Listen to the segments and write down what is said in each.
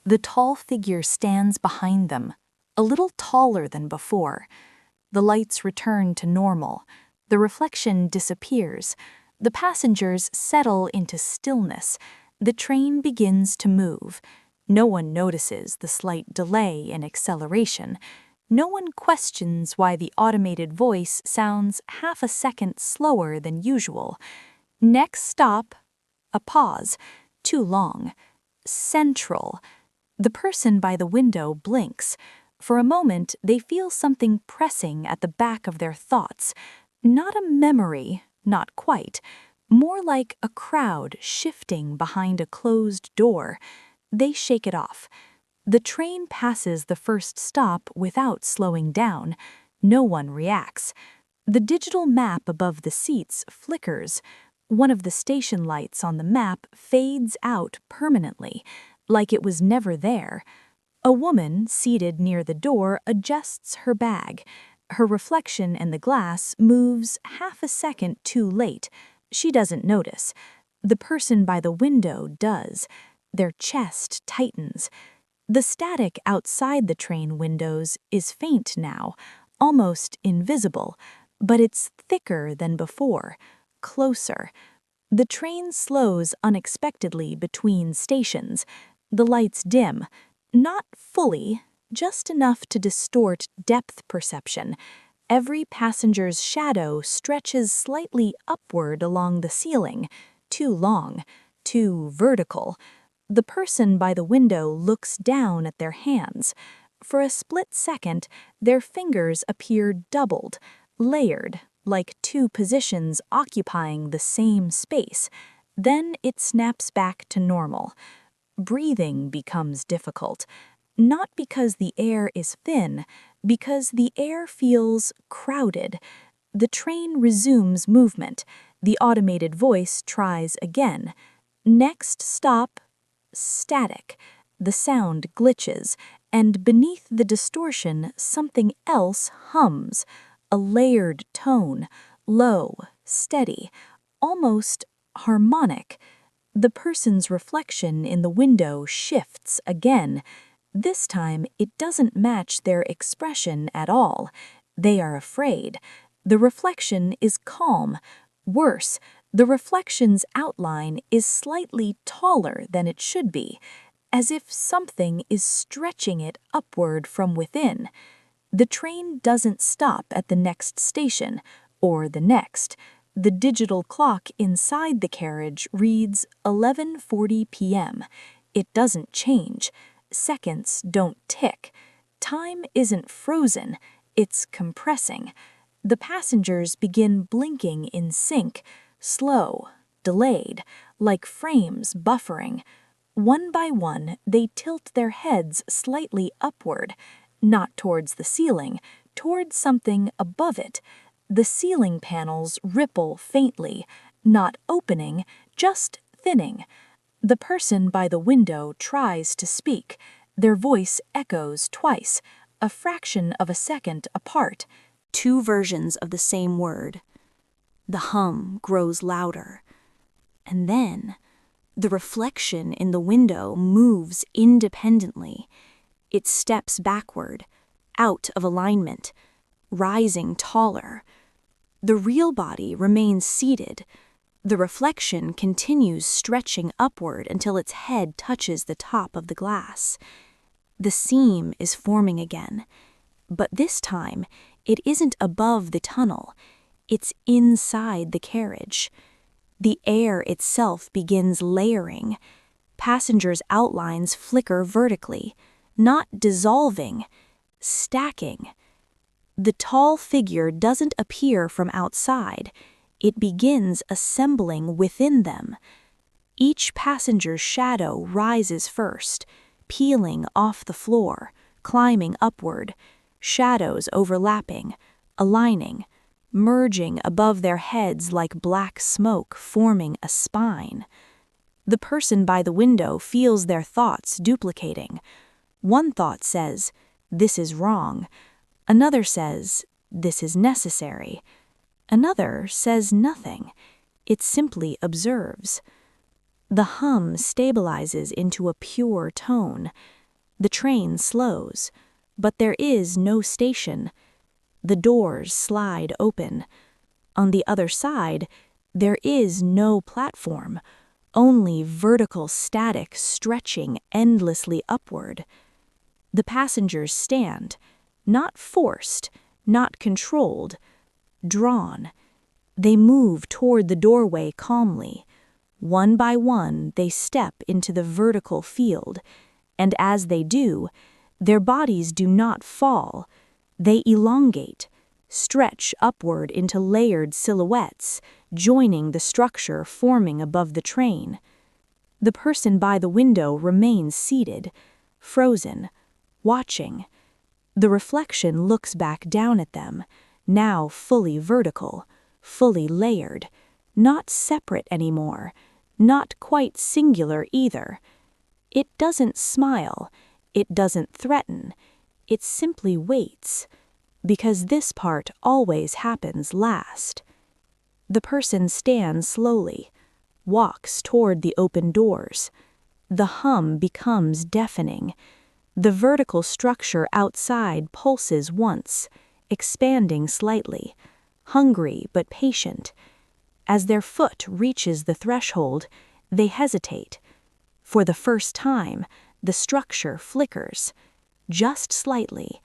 The tall figure stands behind them, a little taller than before. The lights return to normal. The reflection disappears. The passengers settle into stillness. The train begins to move. No one notices the slight delay in acceleration. No one questions why the automated voice sounds half a second slower than usual. Next stop, a pause, too long. Central. The person by the window blinks. For a moment, they feel something pressing at the back of their thoughts. Not a memory, not quite. More like a crowd shifting behind a closed door. They shake it off. The train passes the first stop without slowing down. No one reacts. The digital map above the seats flickers. One of the station lights on the map fades out permanently, like it was never there. A woman seated near the door adjusts her bag. Her reflection in the glass moves half a second too late. She doesn't notice. The person by the window does. Their chest tightens. The static outside the train windows is faint now, almost invisible, but it's thicker than before, closer. The train slows unexpectedly between stations. The lights dim, not fully, just enough to distort depth perception. Every passenger's shadow stretches slightly upward along the ceiling, too long, too vertical. The person by the window looks down at their hands. For a split second, their fingers appear doubled, layered, like two positions occupying the same space. Then it snaps back to normal. Breathing becomes difficult, not because the air is thin, because the air feels crowded. The train resumes movement. The automated voice tries again. Next stop, static. The sound glitches, and beneath the distortion, something else hums. A layered tone, low, steady, almost harmonic. The person's reflection in the window shifts again. This time, it doesn't match their expression at all. They are afraid. The reflection is calm. Worse, the reflection's outline is slightly taller than it should be, as if something is stretching it upward from within. The train doesn't stop at the next station, or the next. The digital clock inside the carriage reads 11:40 p.m. It doesn't change. Seconds don't tick. Time isn't frozen, it's compressing. The passengers begin blinking in sync, slow, delayed, like frames buffering. One by one, they tilt their heads slightly upward, not towards the ceiling, towards something above it. The ceiling panels ripple faintly, not opening, just thinning. The person by the window tries to speak. Their voice echoes twice, a fraction of a second apart. Two versions of the same word. The hum grows louder. And then, the reflection in the window moves independently. It steps backward, out of alignment, rising taller. The real body remains seated. The reflection continues stretching upward until its head touches the top of the glass. The seam is forming again, but this time it isn't above the tunnel. It's inside the carriage. The air itself begins layering. Passengers' outlines flicker vertically, not dissolving, stacking. The tall figure doesn't appear from outside. It begins assembling within them. Each passenger's shadow rises first, peeling off the floor, climbing upward, shadows overlapping, aligning, merging above their heads like black smoke forming a spine. The person by the window feels their thoughts duplicating. One thought says, "This is wrong." Another says, "This is necessary." Another says nothing. It simply observes. The hum stabilizes into a pure tone. The train slows, but there is no station. The doors slide open. On the other side, there is no platform, only vertical static stretching endlessly upward. The passengers stand, not forced, not controlled, drawn. They move toward the doorway calmly. One by one, they step into the vertical field, and as they do, their bodies do not fall. They elongate, stretch upward into layered silhouettes, joining the structure forming above the train. The person by the window remains seated, frozen, watching. The reflection looks back down at them, now fully vertical, fully layered, not separate anymore, not quite singular either. It doesn't smile, it doesn't threaten, it simply waits, because this part always happens last. The person stands slowly, walks toward the open doors. The hum becomes deafening. The vertical structure outside pulses once, expanding slightly, hungry but patient. As their foot reaches the threshold, they hesitate. For the first time, the structure flickers, just slightly.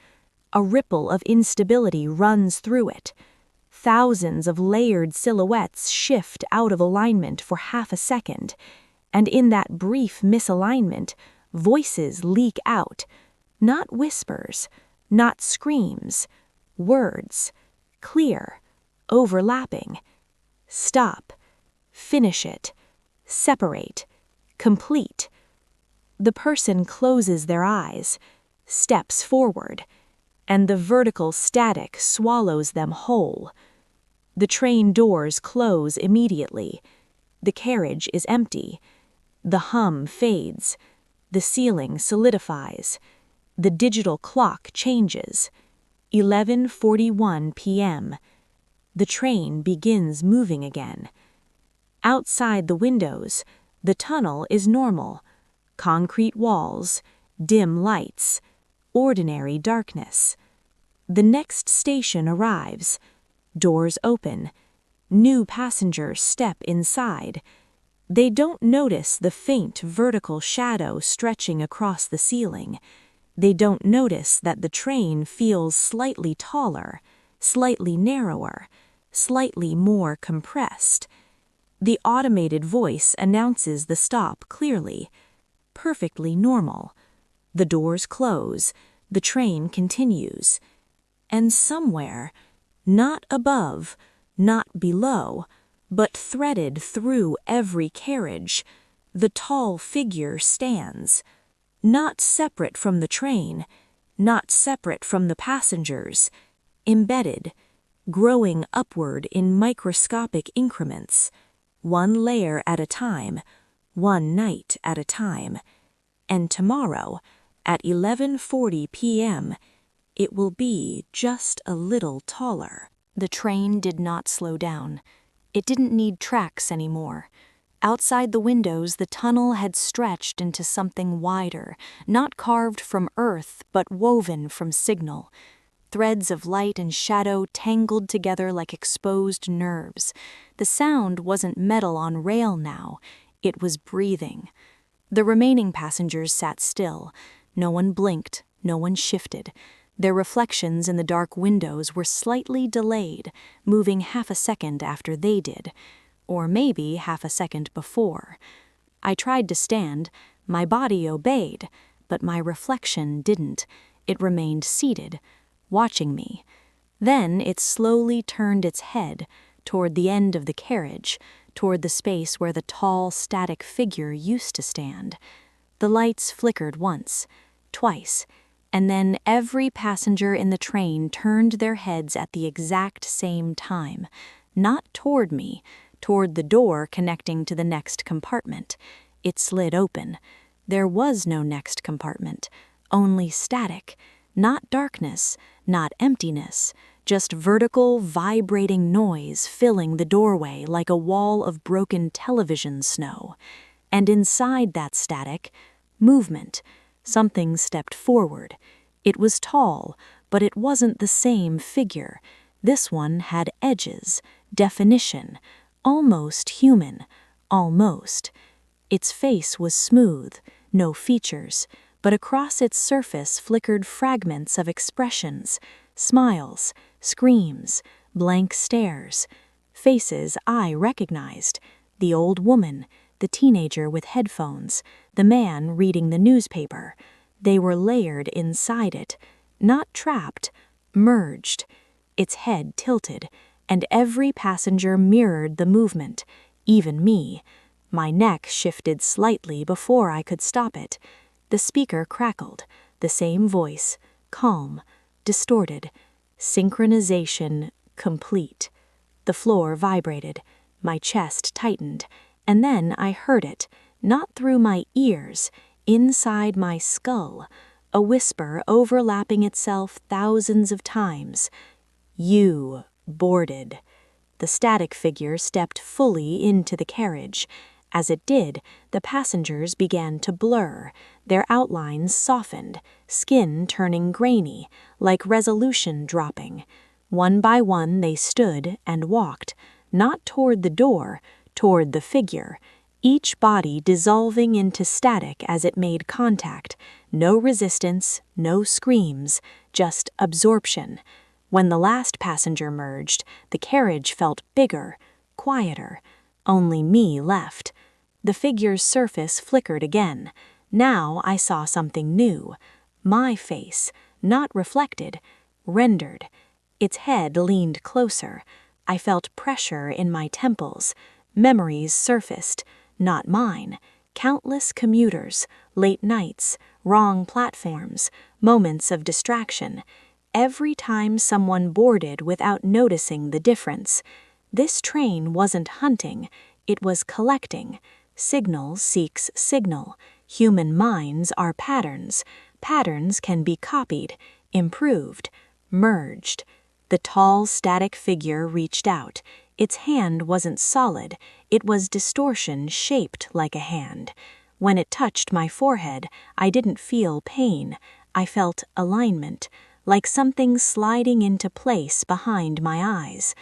A ripple of instability runs through it. Thousands of layered silhouettes shift out of alignment for half a second, and in that brief misalignment, voices leak out. Not whispers, not screams, words, clear, overlapping. Stop, finish it, separate, complete. The person closes their eyes, steps forward, and the vertical static swallows them whole. The train doors close immediately. The carriage is empty. The hum fades. The ceiling solidifies. The digital clock changes. 11:41 p.m. The train begins moving again. Outside the windows, the tunnel is normal. Concrete walls, dim lights, ordinary darkness. The next station arrives. Doors open. New passengers step inside. They don't notice the faint vertical shadow stretching across the ceiling. They don't notice that the train feels slightly taller, slightly narrower, slightly more compressed. The automated voice announces the stop clearly. Perfectly normal. The doors close. The train continues. And somewhere, not above, not below, but threaded through every carriage, the tall figure stands, not separate from the train, not separate from the passengers, embedded, growing upward in microscopic increments, one layer at a time, one night at a time. And tomorrow, at 11:40 p.m., it will be just a little taller. The train did not slow down. It didn't need tracks anymore. Outside the windows, the tunnel had stretched into something wider, not carved from earth, but woven from signal. Threads of light and shadow tangled together like exposed nerves. The sound wasn't metal on rail now. It was breathing. The remaining passengers sat still. No one blinked, no one shifted. Their reflections in the dark windows were slightly delayed, moving half a second after they did, or maybe half a second before. I tried to stand. My body obeyed, but my reflection didn't. It remained seated, watching me. Then it slowly turned its head toward the end of the carriage, toward the space where the tall, static figure used to stand. The lights flickered once, twice, and then every passenger in the train turned their heads at the exact same time, not toward me, toward the door connecting to the next compartment. It slid open. There was no next compartment, only static, not darkness, not emptiness, just vertical, vibrating noise filling the doorway like a wall of broken television snow. And inside that static, movement, Something stepped forward. It was tall, but it wasn't the same figure. This one had edges, definition, almost human, almost. Its face was smooth, no features, but across its surface flickered fragments of expressions, smiles, screams, blank stares. Faces I recognized: the old woman, the teenager with headphones, the man reading the newspaper. They were layered inside it, not trapped, merged. Its head tilted, and every passenger mirrored the movement, even me. My neck shifted slightly before I could stop it. The speaker crackled, the same voice, calm, distorted. Synchronization complete. The floor vibrated, my chest tightened, and then I heard it, not through my ears, inside my skull, a whisper overlapping itself thousands of times. You boarded. The static figure stepped fully into the carriage. As it did, the passengers began to blur, their outlines softened, skin turning grainy, like resolution dropping. One by one they stood and walked, not toward the door, toward the figure, each body dissolving into static as it made contact. No resistance, no screams, just absorption. When the last passenger merged, the carriage felt bigger, quieter. Only me left. The figure's surface flickered again. Now I saw something new. My face, not reflected, rendered. Its head leaned closer. I felt pressure in my temples. Memories surfaced, not mine. Countless commuters, late nights, wrong platforms, moments of distraction. Every time someone boarded without noticing the difference. This train wasn't hunting, it was collecting. Signal seeks signal. Human minds are patterns. Patterns can be copied, improved, merged. The tall, static figure reached out. Its hand wasn't solid, it was distortion shaped like a hand. When it touched my forehead, I didn't feel pain. I felt alignment, like something sliding into place behind my eyes.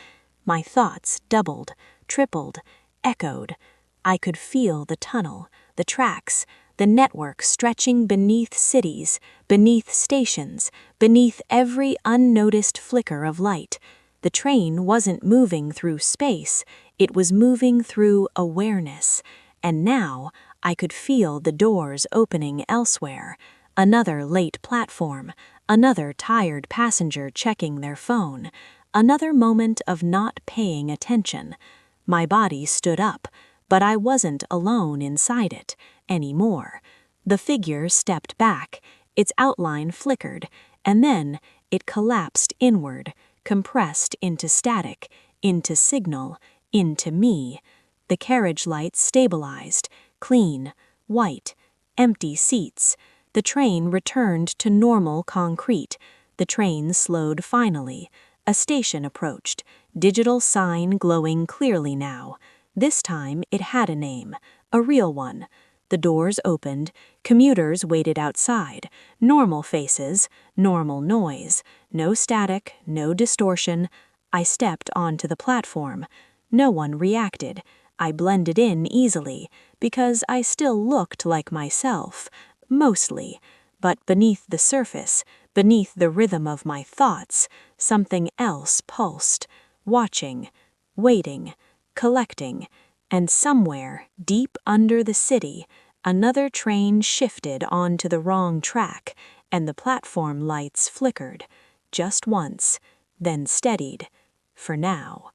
My thoughts doubled, tripled, echoed. I could feel the tunnel, the tracks, the network stretching beneath cities, beneath stations, beneath every unnoticed flicker of light. The train wasn't moving through space, it was moving through awareness. And now I could feel the doors opening elsewhere. Another late platform, another tired passenger checking their phone, another moment of not paying attention. My body stood up, but I wasn't alone inside it anymore. The figure stepped back, its outline flickered, and then it collapsed inward, compressed into static, into signal, into me. The carriage lights stabilized, clean, white, empty seats. The train returned to normal concrete. The train slowed finally. A station approached, digital sign glowing clearly now. This time it had a name, a real one. The doors opened, commuters waited outside, normal faces, normal noise, no static, no distortion. I stepped onto the platform. No one reacted. I blended in easily, because I still looked like myself, mostly. But beneath the surface, beneath the rhythm of my thoughts, something else pulsed, watching, waiting, collecting, and somewhere, deep under the city, another train shifted onto the wrong track, and the platform lights flickered, just once, then steadied, for now.